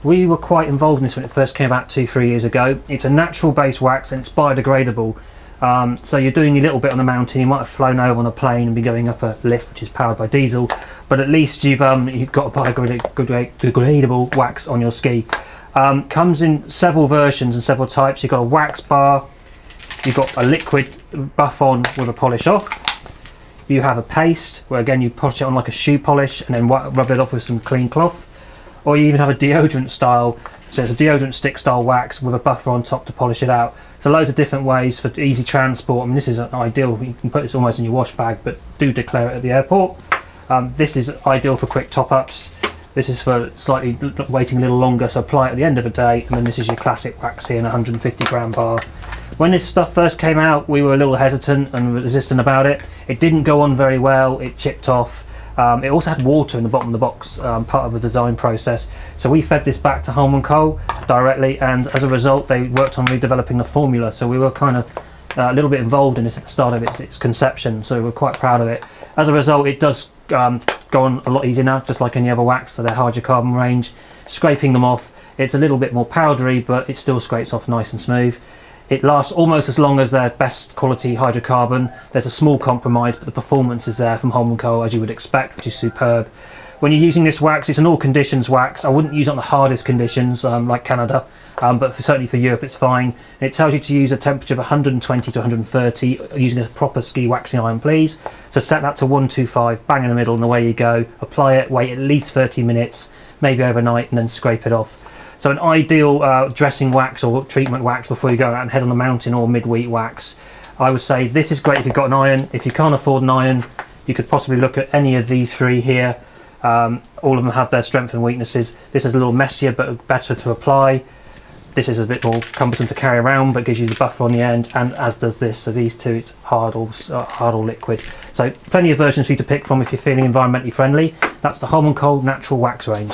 We were quite involved in this when it first came out 2-3 years ago. It's a natural based wax and it's biodegradable. So you're doing your little bit on the mountain, you might have flown over on a plane and be going up a lift which is powered by diesel, but at least you've got a biodegradable wax on your ski. Comes in several versions and several types. You've got a wax bar, you've got a liquid buff on with a polish off, you have a paste where again you polish it on like a shoe polish and then rub it off with some clean cloth, or you even have a deodorant style, so it's a deodorant stick style wax with a buffer on top to polish it out. So loads of different ways for easy transport. I mean, this is ideal, you can put this almost in your wash bag, but do declare it at the airport. This is ideal for quick top-ups. This is for slightly waiting a little longer, so apply it at the end of the day, and then this is your classic wax here in a 150 gram bar. When this stuff first came out, we were a little hesitant and resistant about it. It didn't go on very well, it chipped off. It also had water in the bottom of the box, part of the design process. So we fed this back to Holmenkol directly, and as a result they worked on redeveloping the formula. So we were kind of a little bit involved in this at the start of its conception, so we're quite proud of it. As a result, it does go on a lot easier now, just like any other wax. So their hydrocarbon range, scraping them off, it's a little bit more powdery, but it still scrapes off nice and smooth. It lasts almost as long as their best quality hydrocarbon. There's a small compromise, but the performance is there from Holmenkol as you would expect, which is superb. When you're using this wax, it's an all conditions wax. I wouldn't use it on the hardest conditions like Canada, but certainly for Europe it's fine. And it tells you to use a temperature of 120 to 130 using a proper ski waxing iron, please. So set that to 125, bang in the middle, and away you go. Apply it, wait at least 30 minutes, maybe overnight, and then scrape it off. So an ideal dressing wax or treatment wax before you go out and head on the mountain, or midweek wax. I would say this is great if you've got an iron. If you can't afford an iron, you could possibly look at any of these three here. All of them have their strengths and weaknesses. This is a little messier but better to apply. This is a bit more cumbersome to carry around but gives you the buffer on the end, and as does this. So these two, it's hard or liquid. So plenty of versions for you to pick from if you're feeling environmentally friendly. That's the Holmenkol Natural Wax Range.